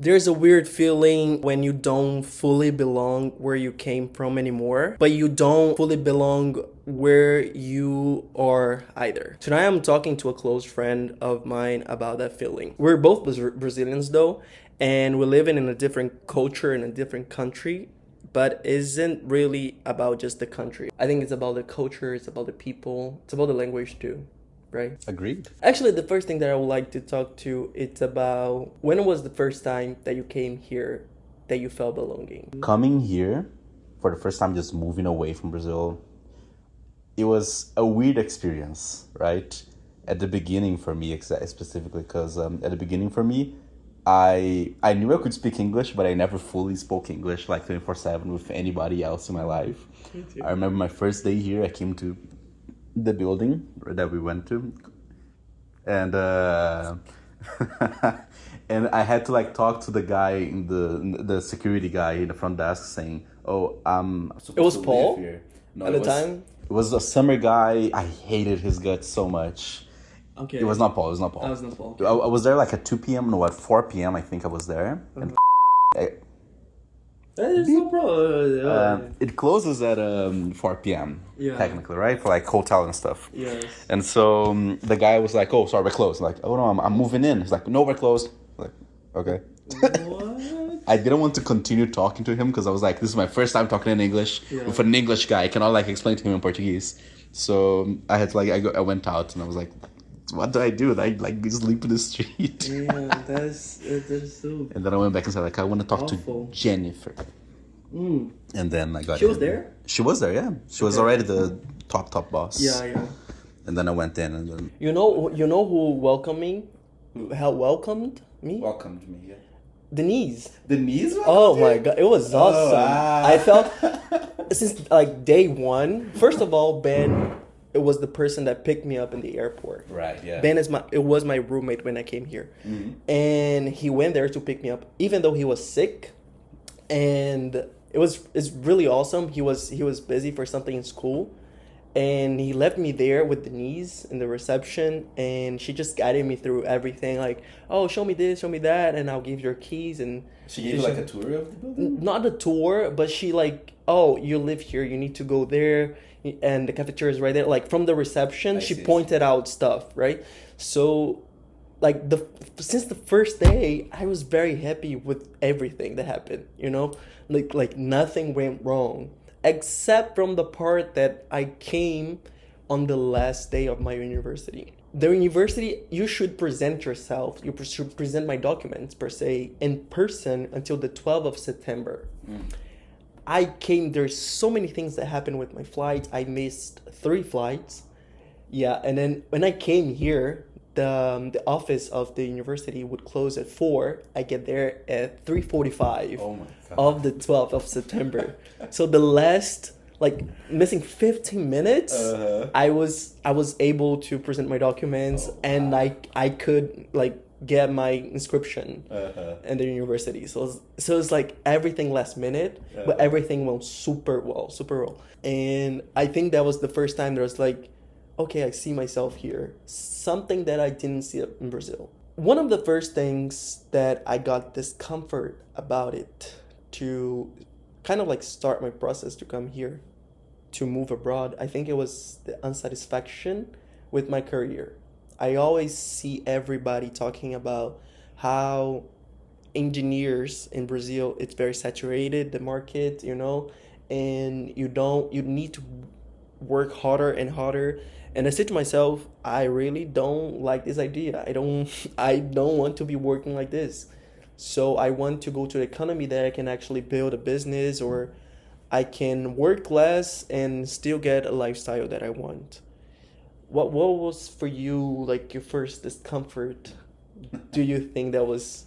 There's a weird feeling when you don't fully belong where you came from anymore, but you don't fully belong where you are either. Tonight I'm talking to a close friend of mine about that feeling. We're both Brazilians though, and we're living in a different culture in a different country, but isn't really about just the country. I think it's about the culture, it's about the people, it's about the language too. Right? Agreed. Actually, the first thing that I would like to talk to, it's about when was the first time that you came here that you felt belonging? Coming here for the first time, just moving away from Brazil, it was a weird experience, right? At the beginning for me, specifically, because at the beginning for me, I knew I could speak English, but I never fully spoke English like 24/7 with anybody else in my life. I remember my first day here, I came to the building that we went to, and and I had to like talk to the guy in the security guy in the front desk saying, "Oh, I'm supposed It was to live Paul here." No, at the time? It was a summer guy. I hated his guts so much. Okay. It was not Paul. It was not Paul. That was not Paul. I was there like at 2 p.m. No, at 4 p.m. I think I was there. And There's no problem. it closes at 4 p.m. Yeah. Technically, right? For like hotel and stuff. Yes. And so the guy was like, "Oh, sorry, we're closed." I'm like, "Oh no, I'm moving in." He's like, "No, we're closed." I'm like, okay. What? I didn't want to continue talking to him because I was like, this is my first time talking in English with an English guy. I cannot like explain to him in Portuguese. So I had to like I went out and I was like, what do I do? I like sleep in the street. Yeah, that's so And then I went back and said like, I want to talk awful. to Jennifer. And then I got She was there? She was there, yeah. She was already the top boss. Yeah. And then I went in and then You know who welcomed me? How welcomed me? welcomed me. Yeah. Denise. Denise? Oh my god, it was awesome. wow. I felt since like day one. First of all, Ben, it was the person that picked me up in the airport. Right, yeah. Ben was my roommate when I came here, and he went there to pick me up, even though he was sick, and it's really awesome. He was busy for something in school. And he left me there with Denise in the reception, and she just guided me through everything. Like, oh, show me this, show me that, and I'll give you your keys. And She gave you like a tour of the building? not a tour, but she like, oh, you live here, you need to go there, and the cafeteria is right there. Like from the reception, she pointed out stuff, right? So, like since the first day, I was very happy with everything that happened. You know, like nothing went wrong. Except from the part that I came on the last day of my university. The university, you should present yourself, you should present my documents, per se, in person until the 12th of September. I came, there's so many things that happened with my flights. I missed 3 flights. Yeah, and then when I came here, the office of the university would close at 4. I get there at 3:45 of the 12th of September. So the last like missing 15 minutes, I was able to present my documents and I could like get my inscription in the university. So it's like everything last minute, but everything went super well. And I think that was the first time there was like, okay, I see myself here. Something that I didn't see in Brazil. One of the first things that I got discomfort about it to kind of like start my process to come here, to move abroad, I think it was the unsatisfaction with my career. I always see everybody talking about how engineers in Brazil, it's very saturated, the market, you know, and you need to work harder and harder. And I said to myself, I really don't like this idea. I don't want to be working like this. So I want to go to the economy that I can actually build a business, or I can work less and still get a lifestyle that I want. What was for you like your first discomfort? Do you think that was?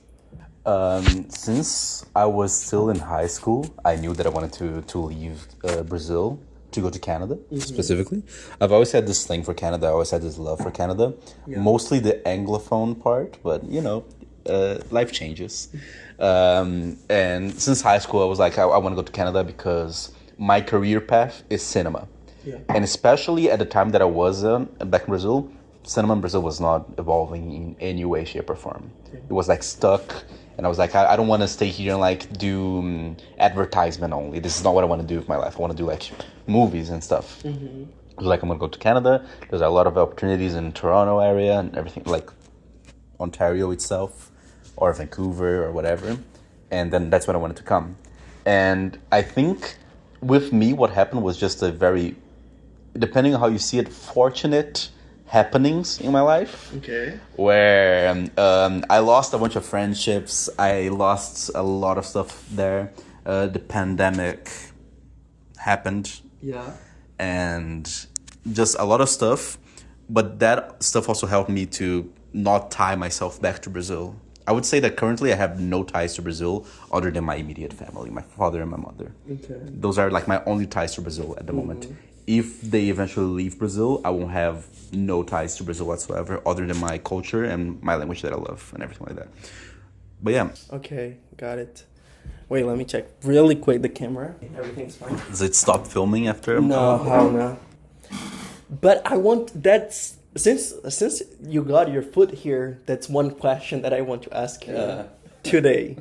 Since I was still in high school, I knew that I wanted to leave Brazil to go to Canada, specifically. I've always had this thing for Canada. I always had this love for Canada. Yeah. Mostly the Anglophone part, but you know, life changes. And since high school, I was like, I want to go to Canada because my career path is cinema. Yeah. And especially at the time that I was back in Brazil, cinema in Brazil was not evolving in any way, shape, or form. It was like stuck, and I was like, I don't want to stay here and like do advertisement only. This is not what I want to do with my life. I want to do like movies and stuff. Like I'm gonna go to Canada. There's a lot of opportunities in Toronto area and everything, like Ontario itself, or Vancouver or whatever. And then that's when I wanted to come. And I think with me, what happened was just a very, depending on how you see it, fortunate happenings in my life. Okay. Where I lost a bunch of friendships. I lost a lot of stuff there. The pandemic happened. Yeah. And just a lot of stuff. But that stuff also helped me to not tie myself back to Brazil. I would say that currently I have no ties to Brazil other than my immediate family, my father and my mother. Okay. Those are like my only ties to Brazil at the moment. If they eventually leave Brazil, I won't have no ties to Brazil whatsoever other than my culture and my language that I love and everything like that. But yeah. Okay, got it. Wait, let me check really quick the camera. Everything's fine. Does it stop filming after? No, hell no. But I want that's since you got your foot here, that's one question that I want to ask you today.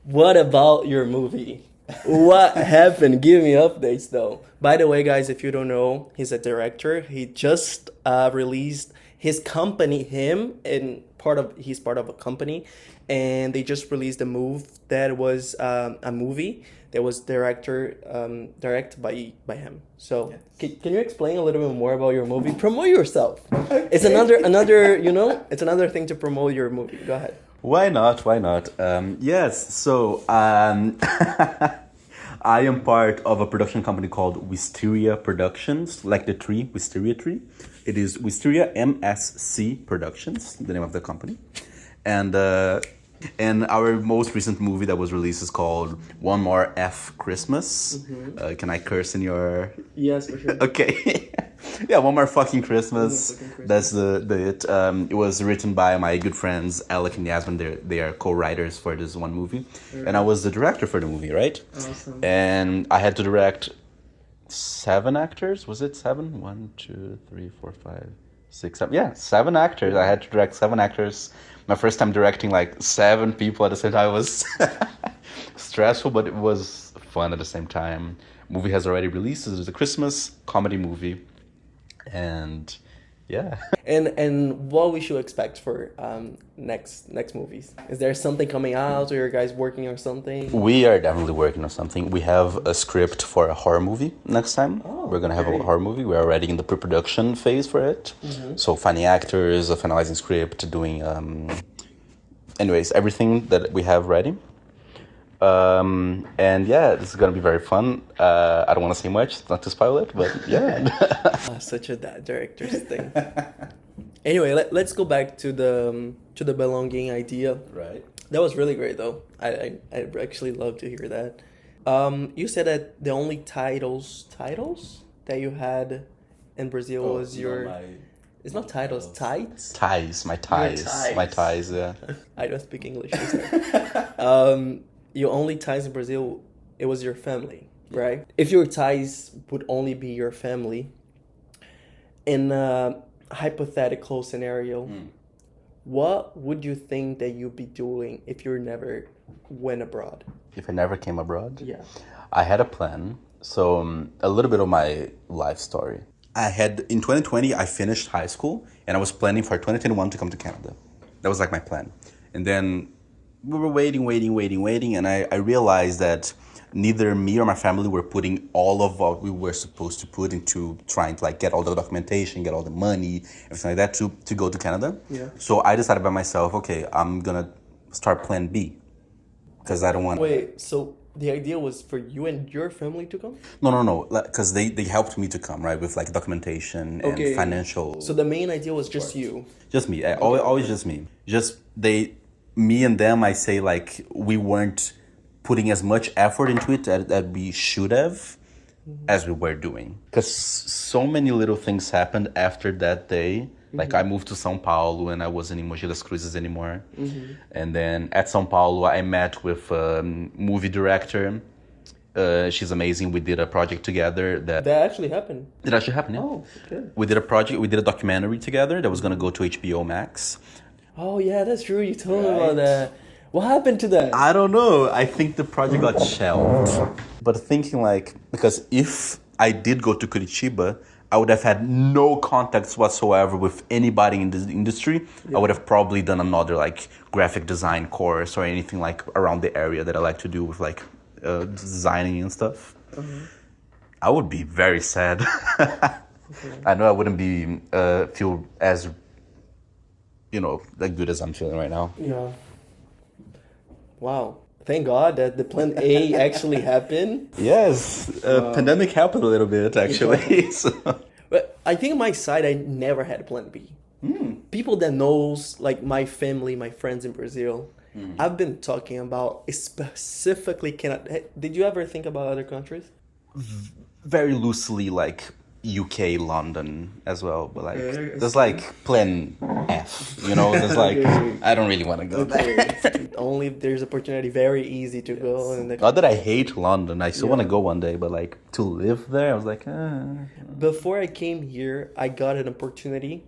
What about your movie? What happened? Give me updates though. By the way, guys, if you don't know, he's a director. He just released his company, he's part of a company, and they just released a movie that was a movie that was directed by him. So can you explain a little bit more about your movie? Promote yourself. Okay. It's another it's another thing to promote your movie. Go ahead. Why not? Yes. So I am part of a production company called Wisteria Productions, like the tree, Wisteria tree. It is Wisteria MSC Productions, the name of the company. And our most recent movie that was released is called One More F Christmas. Can I curse in your... Yes, for sure. Okay. Yeah, One More Fucking Christmas. That's the it. It was written by my good friends Alec and Yasmin. They are co-writers for this one movie. And I was the director for the movie, right? Awesome. And I had to direct 7 actors. Was it 7? 1, 2, 3, 4, 5, 6, 7. Yeah, 7 actors. I had to direct 7 actors. My first time directing like 7 people at the same time was stressful, but it was fun at the same time. Movie has already released. It's a Christmas comedy movie. And yeah. And what we should expect for next movies? Is there something coming out, or are you guys working on something? We are definitely working on something. We have a script for a horror movie next time. We're gonna have a horror movie. We're already in the pre-production phase for it. So finding actors, finalizing script, doing anyways, everything that we have ready. And yeah, this is gonna be very fun. I don't want to say much, not to spoil it, but yeah. Such a dad director's thing. Anyway, let's go back to the belonging idea. Right. That was really great, though. I actually love to hear that. You said that the only titles that you had in Brazil was your... It's not titles, ties? Ties, my ties. My ties, yeah. I don't speak English. Your only ties in Brazil, it was your family, right? If your ties would only be your family, in a hypothetical scenario, what would you think that you'd be doing if you never went abroad? If I never came abroad? Yeah. I had a plan. So a little bit of my life story. In 2020, I finished high school and I was planning for 2021 to come to Canada. That was like my plan. And then we were waiting, and I realized that neither me or my family were putting all of what we were supposed to put into trying to like get all the documentation, get all the money, everything like that to go to Canada. Yeah. So I decided by myself, okay, I'm gonna start plan B because I don't want. Wait, so the idea was for you and your family to come? No, because they helped me to come, right, with like documentation and financial. So the main idea was just you. Just me. Always just me. Me and them, I say like we weren't putting as much effort into it that we should have as we were doing. Because so many little things happened after that day. Like I moved to São Paulo and I wasn't in Mogi das Cruzes anymore. And then at São Paulo, I met with a movie director. She's amazing. We did a project together that actually happened. It actually happened, yeah. Oh, okay. We did a documentary together that was gonna go to HBO Max. Oh yeah, that's true. You told me Right. about that. What happened to that? I don't know. I think the project got shelved. But thinking like, because if I did go to Curitiba, I would have had no contacts whatsoever with anybody in this industry. I would have probably done another like graphic design course or anything like around the area that I like to do with like designing and stuff. I would be very sad. I know I wouldn't be feel as like good as I'm feeling right now. Yeah. Wow. Thank God that the plan A actually happened. Yes, pandemic helped a little bit actually. So. But I think on my side, I never had plan B. People that knows, like my family, my friends in Brazil, I've been talking about specifically Canada. Did you ever think about other countries? Very loosely, like UK, London as well, but like there's like plan F, there's like I don't really want to go there. Only if there's opportunity, very easy to go. And Not that I hate London, I still want to go one day, but like to live there, I was like, Before I came here, I got an opportunity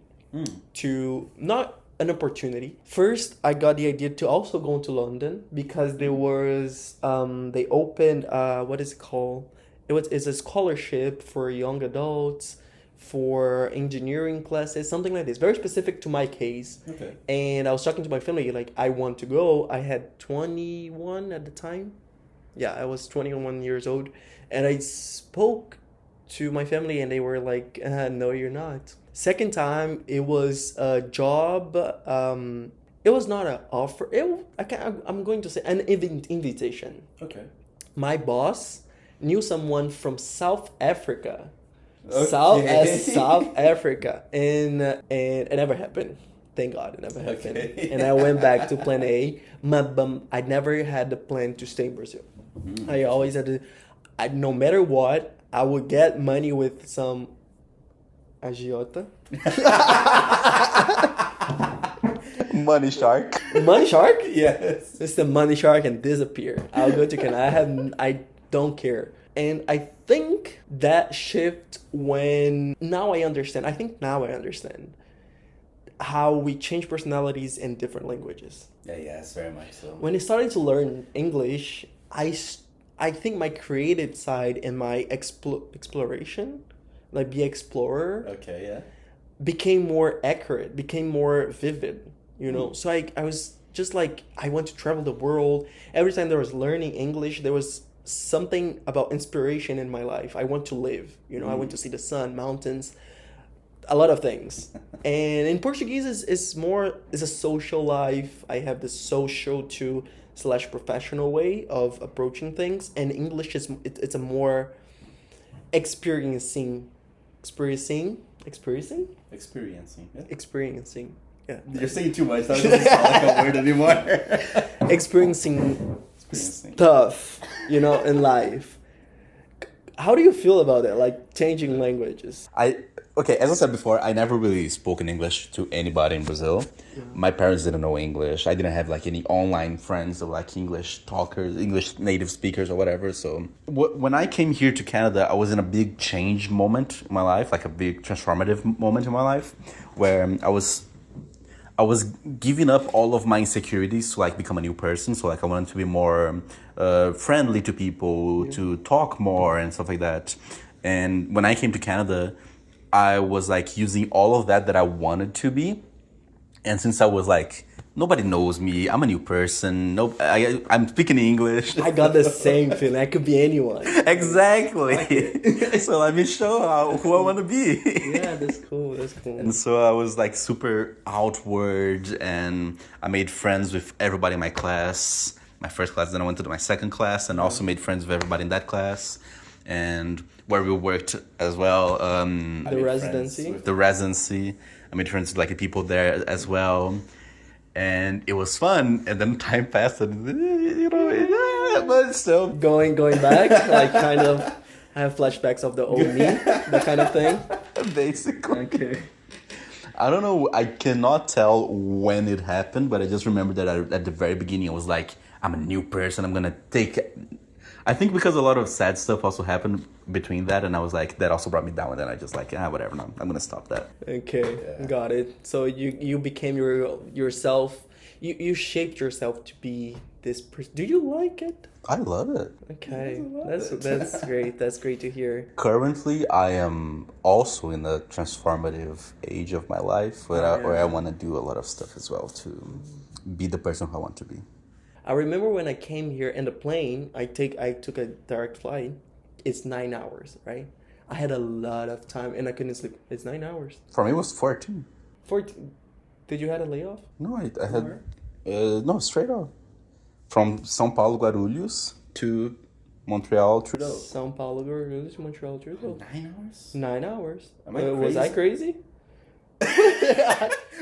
to not an opportunity. First, I got the idea to also go to London because there was they opened what is it called? It's a scholarship for young adults for engineering classes, something like this. Very specific to my case. Okay. And I was talking to my family, like, I want to go. I had 21 at the time. Yeah, I was 21 years old. And I spoke to my family and they were like, no, you're not. Second time, it was a job. It was not an offer. I'm going to say an invitation. okay. My boss knew someone from South Africa. Okay. South Africa. And it never happened. Thank God it never happened. Okay. And I went back to plan A. I never had the plan to stay in Brazil. I always had to, no matter what, I would get money with some agiota. Money shark. Money shark? Yes. It's the money shark and disappear. I'll go to Canada. I don't care. And I think that shift now I understand how we change personalities in different languages. Yeah, yes, very much so. When I started to learn English, I think my creative side and my exploration, like be explorer, Okay, yeah. became more accurate, became more vivid, So I was just like, I want to travel the world. Every time there was learning English, there was something about inspiration in my life. I want to live, I want to see the sun, mountains, a lot of things. And in Portuguese is a social life. I have this social to / professional way of approaching things. And English it's a more experiencing. Experiencing. Yeah. Experiencing. Yeah. You're saying too much. That doesn't sound like a word anymore. Experiencing stuff, in life. How do you feel about it, like changing languages? Okay, as I said before, I never really spoke in English to anybody in Brazil. Yeah. My parents didn't know English. I didn't have like any online friends or like English talkers, English native speakers or whatever. So when I came here to Canada, I was in a big change moment in my life, like a big transformative moment in my life, where I was giving up all of my insecurities to like become a new person. So like I wanted to be more friendly to people, to talk more and stuff like that. And when I came to Canada, I was like using all of that I wanted to be. And since I was like, nobody knows me, I'm a new person, I'm speaking English. I got the same feeling. I could be anyone. Exactly. So let me show who I want to be. Yeah, that's cool. And so I was like super outward and I made friends with everybody in my class. My first class, then I went to my second class and also made friends with everybody in that class. And where we worked as well. The residency. I made friends with like the people there as well. And it was fun. And then time passed and, but still. Going back, like kind of have flashbacks of the old me, that kind of thing. Basically. Okay. I don't know. I cannot tell when it happened, but I just remember that at the very beginning, I was like, I'm a new person. I'm going to take I think because a lot of sad stuff also happened between that, and I was like, that also brought me down, and then I just like, whatever, no, I'm gonna stop that. Okay, got it. So you became yourself. You shaped yourself to be this person. Do you like it? I love it. Okay, that's great. That's great to hear. Currently, I am also in the transformative age of my life where I want to do a lot of stuff as well to be the person who I want to be. I remember when I came here in the plane. I took a direct flight. It's 9 hours, right? I had a lot of time and I couldn't sleep. It's 9 hours. For me, it was 14. 14. Did you had a layoff? No, I had no, straight off from São Paulo Guarulhos to Montreal Trudeau. São Paulo Guarulhos, Montreal Trudeau. 9 hours. 9 hours. Am I crazy? Was I crazy?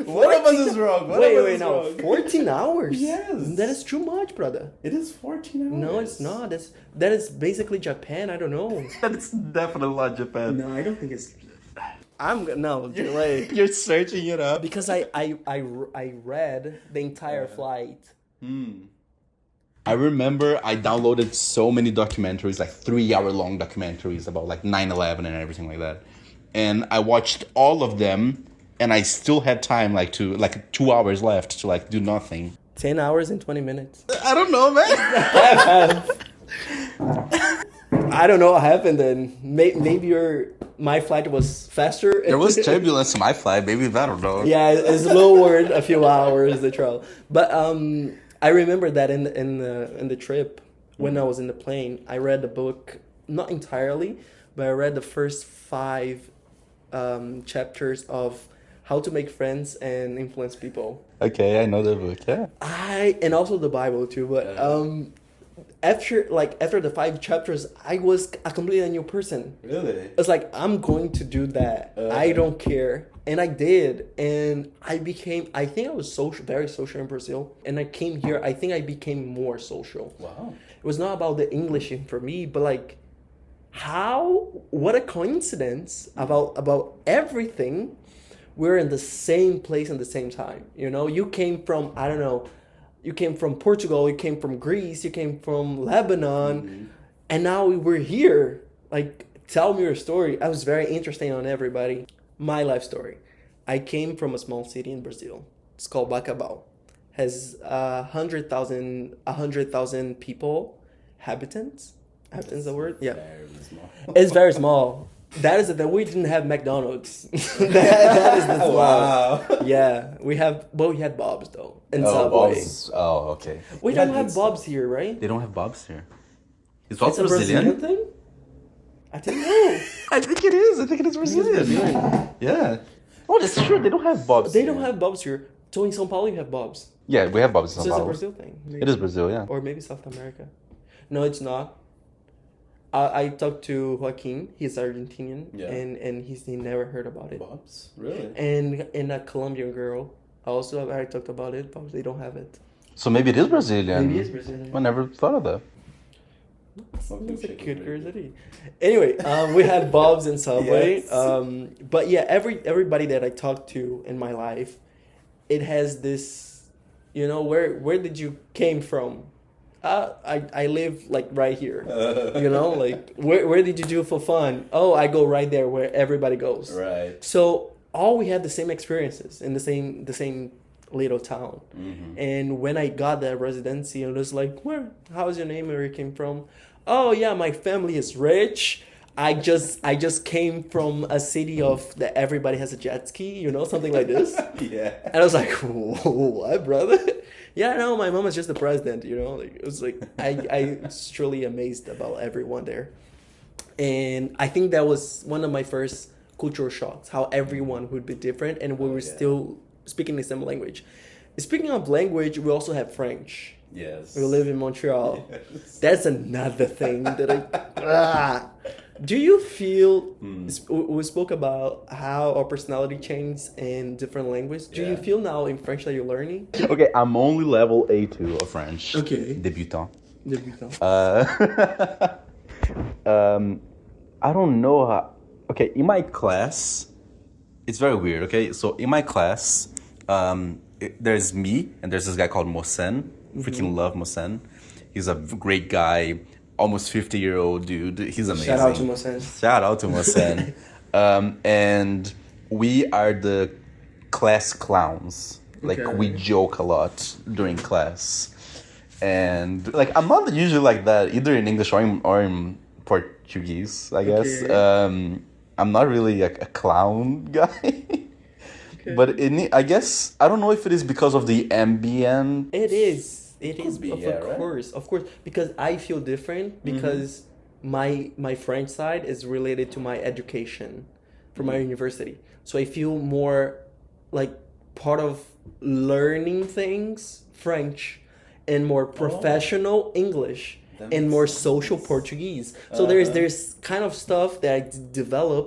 One of us is wrong. Wait, no. 14 hours? Yes. That is too much, brother. It is 14 hours. No, it's not. That is basically Japan. I don't know. That's definitely not Japan. No, I don't think it's... Wait. You're searching it up. Because I read the entire flight. I remember I downloaded so many documentaries, like 3-hour-long documentaries about like 9/11 and everything like that. And I watched all of them, and I still had time like 2 hours left to like do nothing. 10 hours and 20 minutes. I don't know, man. I don't know what happened then. Maybe my flight was faster. There was turbulence in my flight. Maybe I don't know. Yeah, it's lowered a few hours the travel. But I remember that in the trip when I was in the plane, I read the book, not entirely, but I read the first 5 chapters of How to Make Friends and Influence People. Okay, I know the book. Yeah. And also the Bible too. But after the 5 chapters, I was a completely new person. Really? It's like, I'm going to do that. I don't care. And I did. And I think I was very social in Brazil. And I came here, I think I became more social. Wow. It was not about the English for me, but like, what a coincidence about everything. We're in the same place at the same time. You know, you came from, I don't know, you came from Portugal, you came from Greece, you came from Lebanon, and now we're here. Like, tell me your story. I was very interesting on everybody. My life story. I came from a small city in Brazil. It's called Bacabal. Has 100,000 people, habitants. Habitants, the word? Yeah. Very small. It's very small. That is that we didn't have McDonald's. that is the flaw. Wow. Yeah, we had Bob's though and Subway. Bob's. Oh, okay. We don't have Bob's here, right? They don't have Bob's here. Is It's Bob's a Brazilian thing. I didn't know. I think it is. I think it is Brazilian. Yeah. Oh, that's true. They don't have Bob's. They don't have Bob's here. So in São Paulo you have Bob's. Yeah, we have Bob's in So São it's a Paulo. Brazil thing. Maybe. It is Brazil, yeah. Or maybe South America. No, it's not. I talked to Joaquin. He's Argentinian, and he never heard about it. Bob's, really? And a Colombian girl. Also, I talked about it, but they don't have it. So maybe it is Brazilian. Maybe it's Brazilian. I never thought of that. That's a cute curiosity. Anyway, we had Bob's and Subway. Yes. But yeah, everybody that I talked to in my life, it has this, you know, where did you came from? I live like right here, you know, like where did you do for fun? Oh, I go right there where everybody goes. Right. So all we had the same experiences in the same little town. Mm-hmm. And when I got that residency, I was like, how's your name, where you came from? Oh yeah, my family is rich. I just came from a city that everybody has a jet ski, you know, something like this. Yeah. And I was like, what, brother? Yeah, no, my mom is just the president, you know. Like, it was like I was truly amazed about everyone there, and I think that was one of my first cultural shocks. How everyone would be different, and we were still speaking the same language. Speaking of language, we also have French. Yes. We live in Montreal. Yes. That's another thing that Do you feel, we spoke about how our personality changes in different languages. Do you feel now in French that you're learning? Okay, I'm only level A2 of French. Okay. Débutant. I don't know how... Okay, in my class, it's very weird, okay? So in my class, there's me, and there's this guy called Mosen. Freaking love Mosen. He's a great guy, almost 50-year-old dude. He's amazing. Shout out to Mosen. Shout out to Mosen. And we are the class clowns. Like, Okay. we joke a lot during class. And, like, I'm not usually like that, either in English or in Portuguese, I guess. Okay. I'm not really a clown guy. Okay. But I guess, I don't know if it is because of the ambient. It is. It is, be, of yeah, right? of course, because I feel different because my French side is related to my education from my university. So I feel more like part of learning things French and more professional English That and makes more sense. social Portuguese. So there's kind of stuff that I develop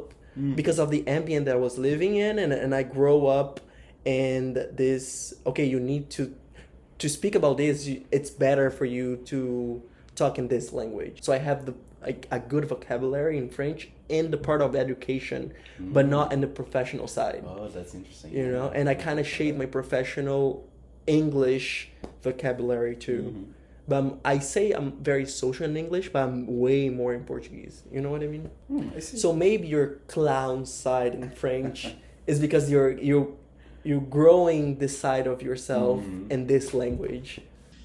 because of the ambient that I was living in, and I grow up and this, okay, you need to speak about this, it's better for you to talk in this language. So I have a good vocabulary in French in the part of education, but not in the professional side. Oh, that's interesting. You know, and I kind of shade my professional English vocabulary too. But I say I'm very social in English, but I'm way more in Portuguese. You know what I mean? I see. So maybe your clown side in French is because you're growing this side of yourself in this language.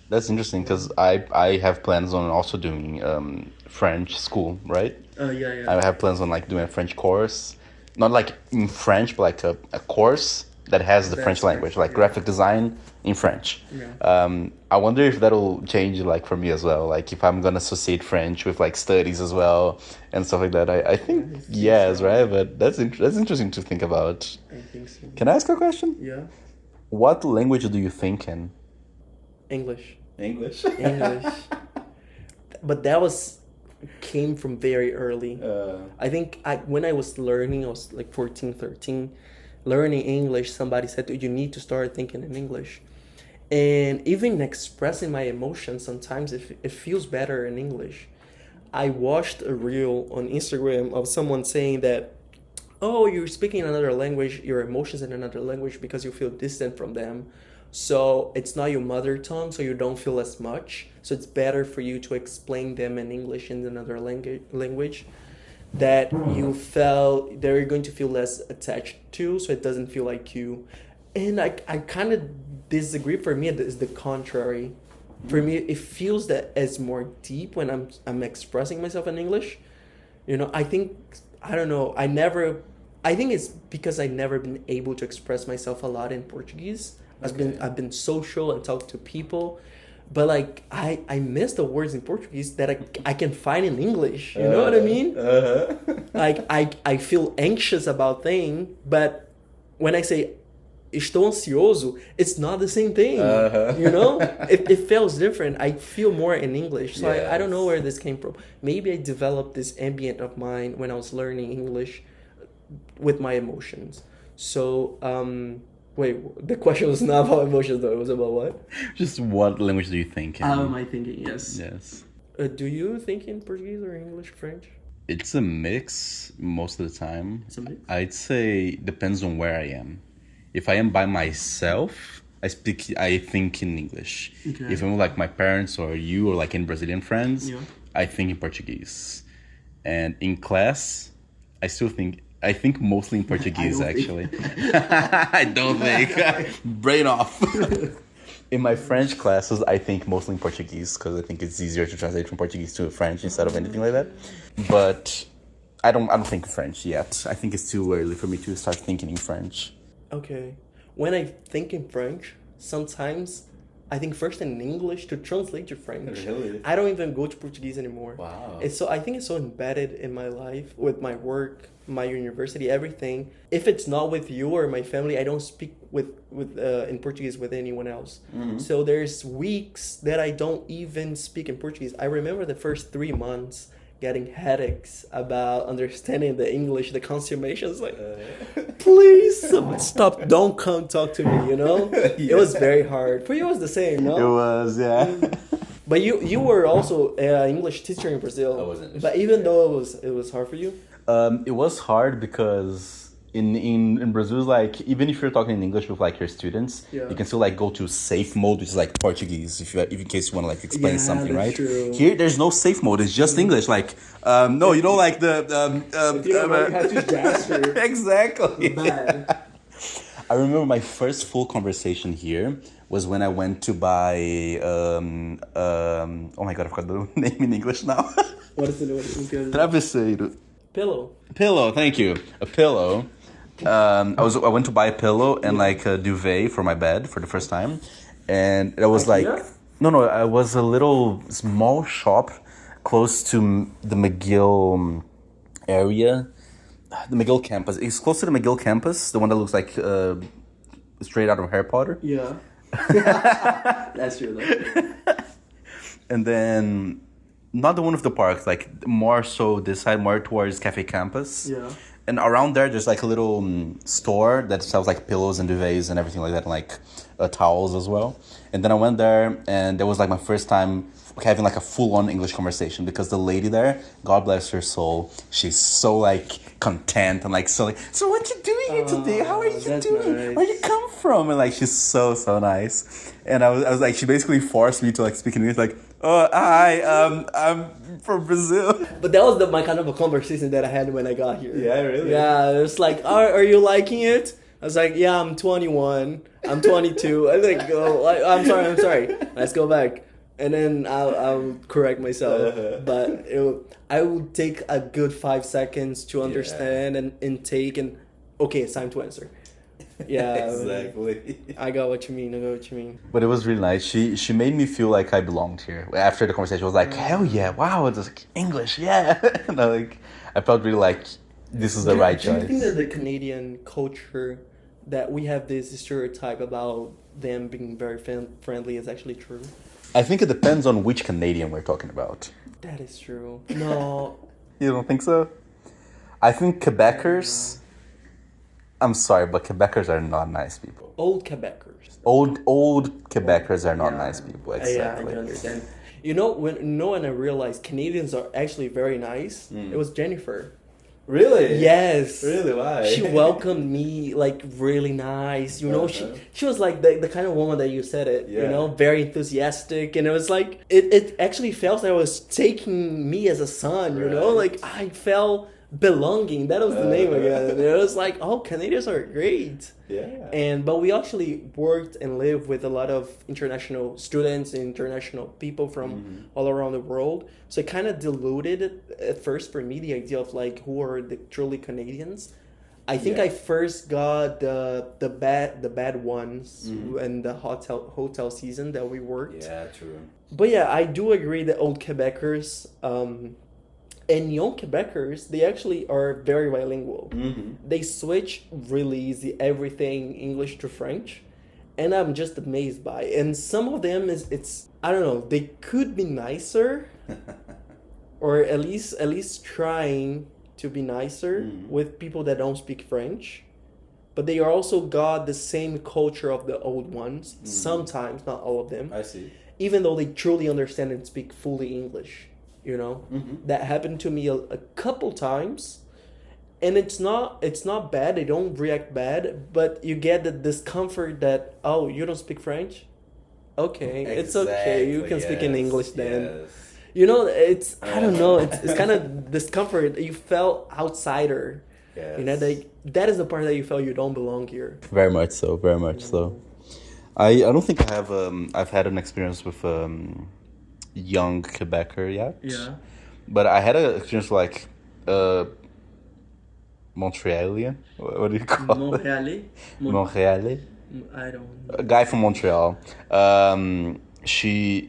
That's interesting because I have plans on also doing French school, right? Yeah. I have plans on like doing a French course, not like in French, but like a course that has the That's French language, like yeah. graphic design in French. Yeah. I wonder if that'll change like for me as well, like if I'm gonna associate French with like studies as well and stuff like that. I think yes, right? But that's interesting to think about. I think so. Can I ask a question? Yeah. What language do you think in? English. English. English. But that came from very early. I think when I was learning, I was like 14, 13, learning English, somebody said, you need to start thinking in English. And even expressing my emotions, sometimes it feels better in English. I watched a reel on Instagram of someone saying that, oh, you're speaking another language, your emotions in another language because you feel distant from them. So it's not your mother tongue, so you don't feel as much. So it's better for you to explain them in English in another language that you felt they're going to feel less attached to, so it doesn't feel like you. And I kind of disagree. For me, it's the contrary. For me, it feels that it's more deep when I'm expressing myself in English. You know, I think, I don't know, I think it's because I never been able to express myself a lot in Portuguese. I've been social and talked to people, but like I miss the words in Portuguese that I can find in English. You know what I mean? Like I feel anxious about things, but when I say estou ansioso, it's not the same thing. You know, it feels different. I feel more in English, so I don't know where this came from. Maybe I developed this ambient of mine when I was learning English with my emotions. So wait, the question was not about emotions though. It was about what? Just what language do you think in? How am I thinking? Yes. Yes. Do you think in Portuguese or English, French? It's a mix most of the time. It's a mix? I'd say depends on where I am. If I am by myself, I think in English. Okay. If I'm with like my parents or you or like in Brazilian friends, Yeah. I think in Portuguese. And in class, I think mostly in Portuguese don't actually. I don't think. Brain off. In my French classes, I think mostly in Portuguese because I think it's easier to translate from Portuguese to French instead of anything like that. But I don't think French yet. I think it's too early for me to start thinking in French. Okay. When I think in French, sometimes I think first in English to translate to French. Really? I don't even go to Portuguese anymore. Wow. I think it's so embedded in my life, with my work, my university, everything. If it's not with you or my family, I don't speak in Portuguese with anyone else. So there's weeks that I don't even speak in Portuguese. I remember the first 3 months getting headaches about understanding the English, the consummations. Like, please stop! Don't come talk to me. You know, It was very hard. For you, it was the same, no? It was, yeah. But you were also an English teacher in Brazil. I was an English But even though it was hard for you. It was hard because in Brazil, like even if you're talking in English with like your students, Yeah. you can still like go to safe mode, which is like Portuguese, if in case you want to like explain something, that's right? true. Here, there's no safe mode; it's just English. Like, no, you know, like the You have to gesture. exactly. Bad. I remember my first full conversation here was when I went to buy oh my god, I forgot the name in English now. What is it? Travesseiro. Pillow. Pillow, thank you. A pillow. I went to buy a pillow and like a duvet for my bed for the first time, and it was like IKEA? no, I was a little small shop close to the McGill area, the McGill campus. It's close to the McGill campus, the one that looks like straight out of Harry Potter. Yeah. That's true though. And then not the one with the park, like more so this side, more towards Cafe Campus. Yeah. And around there, there's like a little store that sells like pillows and duvets and everything like that, and like towels as well. And then I went there, and that was like my first time having like a full-on English conversation, because the lady there, God bless her soul, she's so like content and like so like, so what you doing here today? How are you that's doing? nice. Where you come from? And like she's so nice. And I was like, she basically forced me to like speak in English, like, oh hi, I'm from Brazil. But that was my kind of a conversation that I had when I got here. Yeah, really? Yeah, it was like, are you liking it? I was like, yeah, I'm 21. I'm 22. I was like, oh, I'm sorry. Let's go back. And then I'll correct myself. But I would take a good 5 seconds to understand and intake and, okay, it's time to answer. Yeah. Exactly. I got what you mean. But it was really nice. She made me feel like I belonged here. After the conversation, I was like, hell yeah, wow, it's like English, yeah. And I felt really like this is the right choice. Do you think choice. that the Canadian culture, that we have this stereotype about them being very friendly, is actually true? I think it depends on which Canadian we're talking about. That is true. No. You don't think so? I think Quebecers... I'm sorry, but Quebecers are not nice people. Old Quebecers. Old Quebecers are not nice people, exactly. Yeah, I understand. When I realized Canadians are actually very nice, it was Jennifer. Really? Yes. Really? Why? She welcomed me like really nice. You know, she was like the kind of woman that you said it. Yeah. You know, very enthusiastic, and it was like it actually felt like I was taking me as a son. You know, Right. like I felt belonging. That was the name again. And it was like, oh, Canadians are great. Yeah. But we actually worked and lived with a lot of international students and international people from all around the world. So it kind of diluted it at first for me, the idea of like who are the truly Canadians. I think I first got the bad ones in the hotel season that we worked. Yeah, true. But yeah, I do agree that old Quebecers and young Quebecers, they actually are very bilingual. They switch really easy, everything English to French. And I'm just amazed by it. And some of them it's I don't know, they could be nicer or at least trying to be nicer with people that don't speak French. But they are also got the same culture of the old ones. Sometimes, not all of them. I see. Even though they truly understand and speak fully English. You know, that happened to me a couple times, and it's not bad. They don't react bad, but you get the discomfort that, oh, you don't speak French, okay, it's okay, you can speak in English then. Yes. You know, it's I don't know, it's kind of discomfort. You felt outsider. Yes. You know, that is the part that you felt you don't belong here. Very much so. Very much so. I don't think I have I've had an experience with young Quebecer yet. Yeah. But I had an experience like Montrealian. What do you call it? Montrealais. I don't know. A guy from Montreal. She's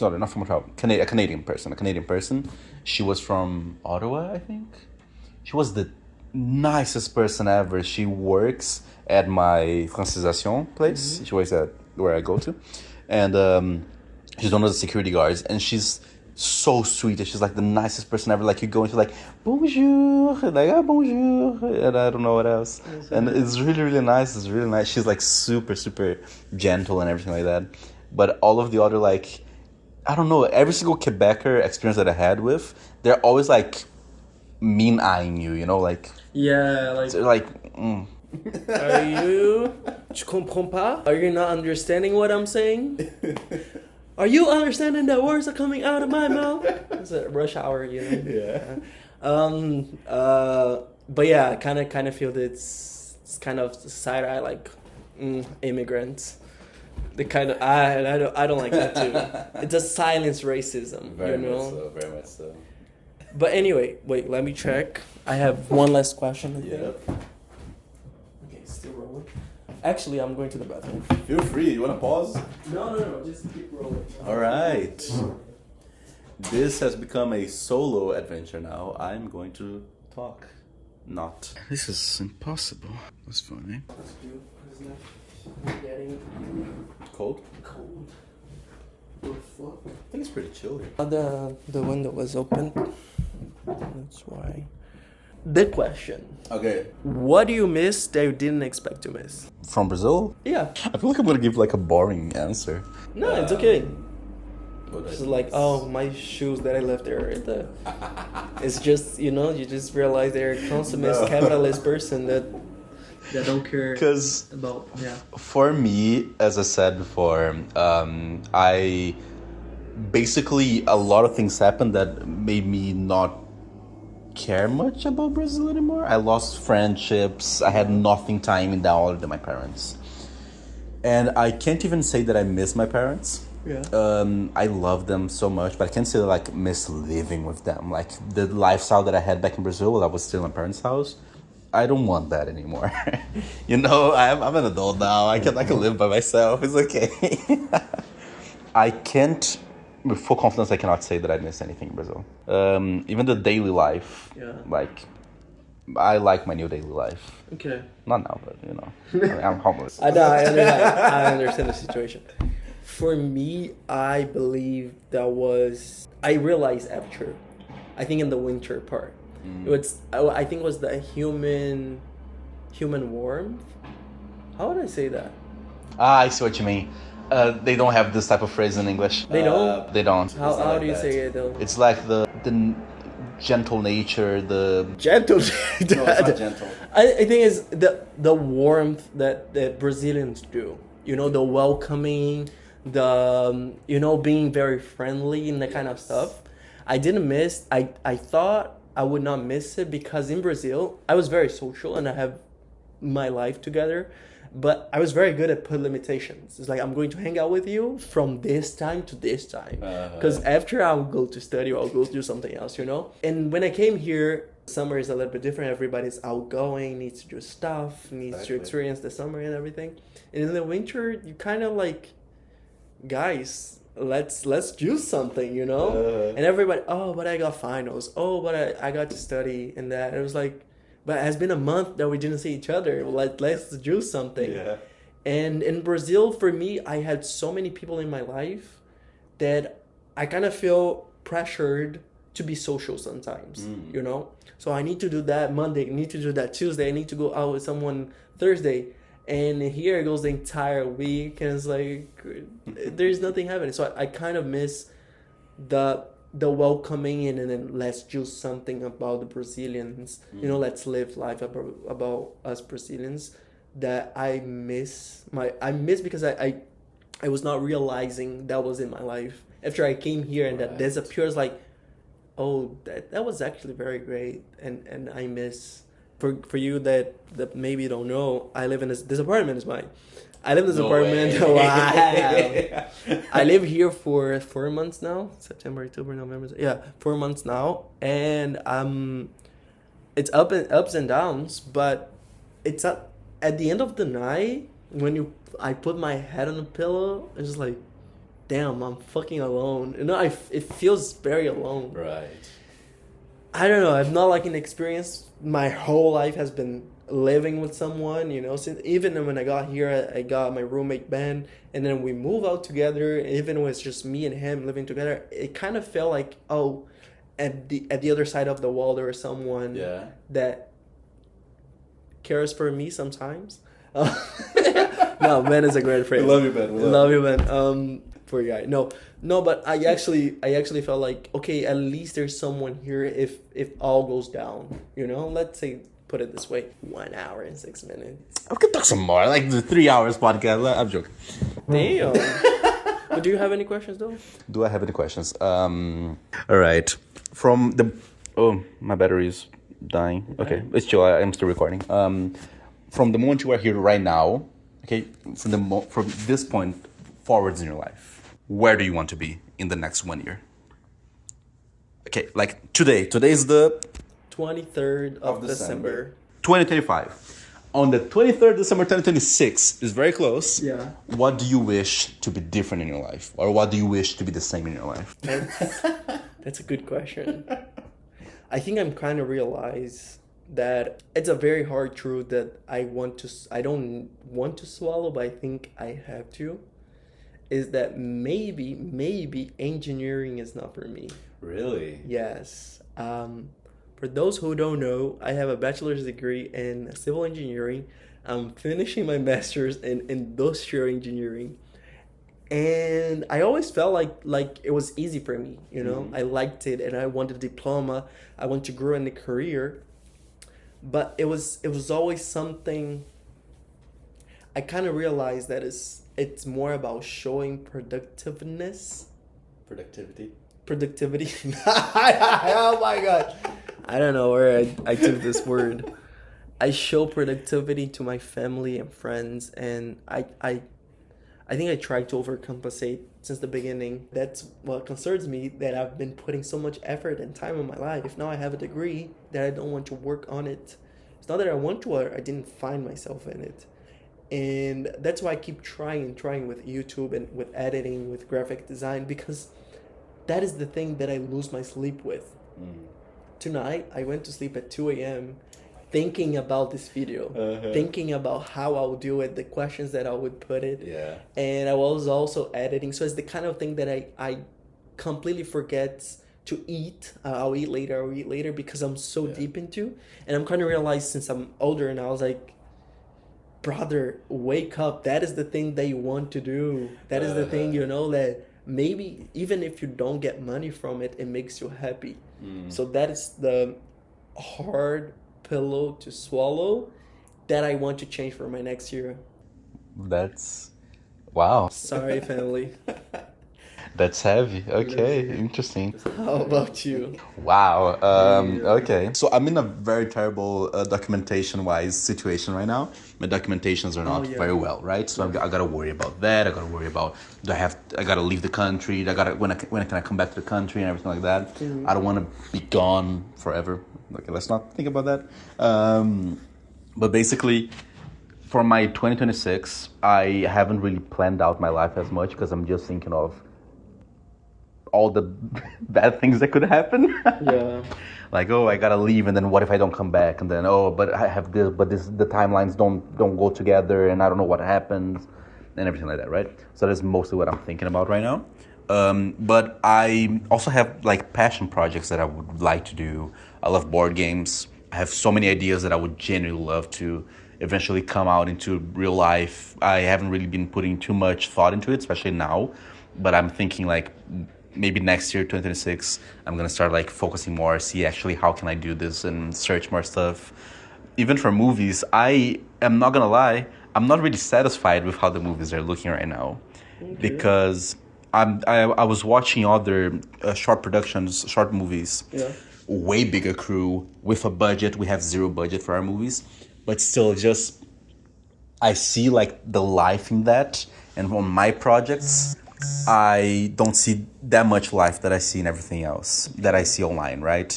not from Montreal. A Canadian person. She was from Ottawa, I think. She was the nicest person ever. She works at my francisation place. She works at where I go to, and she's one of the security guards, and she's so sweet. She's like the nicest person ever. Like you go into like bonjour, like bonjour, and I don't know what else. And it's really really nice. It's really nice. She's like super super gentle and everything like that. But all of the other like, I don't know. Every single Quebecer experience that I had with, they're always like mean eyeing you. You know, like Yeah, like, So like, are you... Tu comprends pas? Are you not understanding what I'm saying? Are you understanding that words are coming out of my mouth? It's a rush hour, you know? Yeah. But yeah, I kind of feel that it's kind of side eye, like, immigrants. The kind of I don't like that too. It's a silence racism, Very you know. much so. Very much so. But anyway, wait, let me check. I have one last question. I think. Yep. Okay, still rolling. Actually, I'm going to the bathroom. Feel free. You want to pause? No, just keep rolling. All right. This has become a solo adventure now. I'm going to talk. Not. This is impossible. That's funny. Let's do, isn't it? We're getting Cold? cold. The fuck? I think it's pretty chill here. The window was open. That's why. The question. Okay. What do you miss that you didn't expect to miss? From Brazil? Yeah. I feel like I'm going to give like a boring answer. No, it's okay. What It's I like, miss? oh, my shoes that I left there. It's just, you know, you just realize they're a consummate capitalist person that don't care Because about, yeah. for me, as I said before, I basically a lot of things happened that made me not care much about Brazil anymore. I lost friendships. I had nothing tying down other than my parents, and I can't even say that I miss my parents. Yeah. I love them so much, but I can't say like miss living with them. Like the lifestyle that I had back in Brazil when I was still in my parents' house, I don't want that anymore. You know, I'm an adult now. I can live by myself. It's okay. I can't, with full confidence, I cannot say that I miss anything in Brazil. Even the daily life. Yeah. Like, I like my new daily life. Okay. Not now, but you know, I'm homeless. I know, I understand the situation. For me, I believe I realized after, I think in the winter part, I think it was the human warmth. How would I say that? I see what you mean. They don't have this type of phrase in English. They don't? They don't. How do you say it though? It's like the gentle nature, the... Gentle. No, it's not gentle. I think it's the warmth that Brazilians do. You know, the welcoming, being very friendly and that kind of stuff. I didn't miss. I thought I would not miss it because in Brazil I was very social and I have my life together, but I was very good at put limitations. It's like, I'm going to hang out with you from this time to this time, because after I'll go to study or I'll go do something else, you know. And when I came here, summer is a little bit different. Everybody's outgoing, needs to do stuff, needs to experience the summer and everything. And in the winter, you kind of like, guys, let's do something, you know. And everybody, oh, but I got finals, oh, but I got to study and that. And it was like, but it has been a month that we didn't see each other. Let's do something. Yeah. And in Brazil, for me, I had so many people in my life that I kind of feel pressured to be social sometimes, you know. So I need to do that Monday, I need to do that Tuesday, I need to go out with someone Thursday. And here goes the entire week, and it's like, there's nothing happening. So I kind of miss the welcoming and then let's do something about the Brazilians. You know, let's live life about us Brazilians. That I miss because I was not realizing that was in my life. After I came here and that disappears, like, oh, that was actually very great, and I miss. For you that maybe you don't know, I live in this apartment is mine. I live in this apartment. Wow. I live here for 4 months now. September, October, November. Yeah, 4 months now, and it's ups and downs. But it's at the end of the night when I put my head on the pillow. It's just like, damn, I'm fucking alone. You know, it feels very alone. Right. I don't know. I've not like an experience. My whole life has been living with someone, you know. Since even when I got here, I got my roommate Ben, and then we moved out together. Even when it's just me and him living together, it kind of felt like, oh, at the other side of the wall there is someone that cares for me sometimes. No, Ben is a great friend. We love you, Ben. We love you, Ben. Poor guy. No, but I actually felt like, okay, at least there's someone here if all goes down. You know, let's say put it this way, 1 hour and 6 minutes. We can talk some more, like the 3 hours podcast. I'm joking. Damn. But do you have any questions though? Do I have any questions? All right. From the... Oh, my battery is dying. Okay, it's chill. I'm still recording. From the moment you are here right now, okay, from this point forwards in your life, where do you want to be in the next 1 year? Okay, like today. Today is the 23rd of December. 2025. On the 23rd December 2026 is very close. Yeah. What do you wish to be different in your life? Or what do you wish to be the same in your life? That's a good question. I think I'm kind of realize that it's a very hard truth that I don't want to swallow, but I think I have to, is that maybe engineering is not for me. Really? Yes. For those who don't know, I have a bachelor's degree in civil engineering. I'm finishing my master's in industrial engineering. And I always felt like it was easy for me, you know. Mm-hmm. I liked it and I wanted a diploma. I want to grow in the career. But it was always something I kind of realized that it's more about showing productiveness. Productivity. Oh my god. I don't know where I took this word. I show productivity to my family and friends, and I think I tried to overcompensate since the beginning. That's what concerns me, that I've been putting so much effort and time in my life. Now I have a degree that I don't want to work on it. It's not that I want to, or I didn't find myself in it. And that's why I keep trying with YouTube and with editing, with graphic design, because that is the thing that I lose my sleep with. Tonight, I went to sleep at 2 a.m. thinking about this video, thinking about how I would do it, the questions that I would put it. Yeah. And I was also editing. So it's the kind of thing that I completely forget to eat. I'll eat later because I'm so deep into. And I'm kind of realized since I'm older and I was like, brother, wake up. That is the thing that you want to do. That is the thing, you know, that maybe even if you don't get money from it, it makes you happy. So that is the hard pillow to swallow that I want to change for my next year. That's... Wow. Sorry, family. That's heavy. Okay, interesting. How about you? Wow. Okay. So I'm in a very terrible documentation-wise situation right now. My documentations are not very well, right? So I gotta worry about that. I gotta worry about I gotta leave the country. When can I come back to the country and everything like that. I don't want to be gone forever. Okay, let's not think about that. But basically, for my 2026, I haven't really planned out my life as much because I'm just thinking of all the bad things that could happen. Yeah. Like, oh, I gotta leave, and then what if I don't come back? And then, oh, but I have this, but the timelines don't go together, and I don't know what happens, and everything like that, right? So that's mostly what I'm thinking about right now. But I also have like passion projects that I would like to do. I love board games. I have so many ideas that I would genuinely love to eventually come out into real life. I haven't really been putting too much thought into it, especially now, but I'm thinking like maybe next year, 2026, I'm going to start like focusing more, see actually how can I do this and search more stuff. Even for movies, I am not going to lie, I'm not really satisfied with how the movies are looking right now. Because I was watching other short movies, way bigger crew, with a budget. We have zero budget for our movies, but still just, I see like the life in that. And on my projects, I don't see that much life that I see in everything else that I see online, right?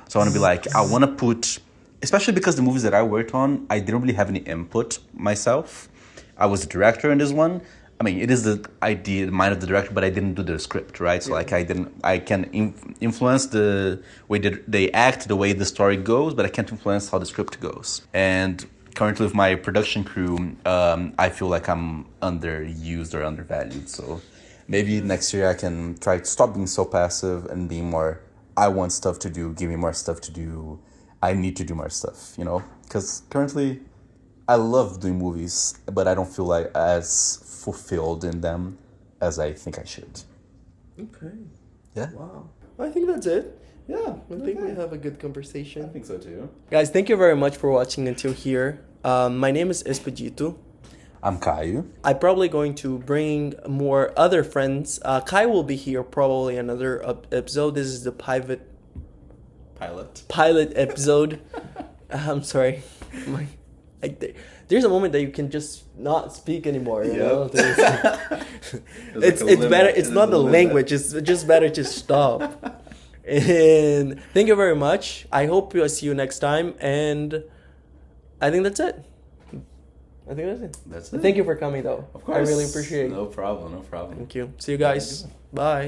So I want to be like, I want to put, especially because the movies that I worked on, I didn't really have any input myself. I was the director in this one. I mean, it is the idea, the mind of the director, but I didn't do the script, right? So like I can influence the way that they act, the way the story goes, but I can't influence how the script goes. And currently with my production crew, I feel like I'm underused or undervalued. So maybe next year I can try to stop being so passive and being more, I want stuff to do, give me more stuff to do. I need to do more stuff, you know? Because currently I love doing movies, but I don't feel like as fulfilled in them as I think I should. Okay. Yeah. Wow. I think that's it. Yeah, I think we have a good conversation. I think so too. Guys, thank you very much for watching until here. My name is Expedito. I'm Caio. I'm probably going to bring more other friends. Kai will be here probably another episode. This is the pilot episode. I'm sorry. There's a moment that you can just not speak anymore. You know? It's better. It's not the language. It's just better to stop. And thank you very much. I hope I see you next time. And I think that's it. That's it. Thank you for coming, though. Of course. I really appreciate it. No problem. Thank you. See you guys. Bye.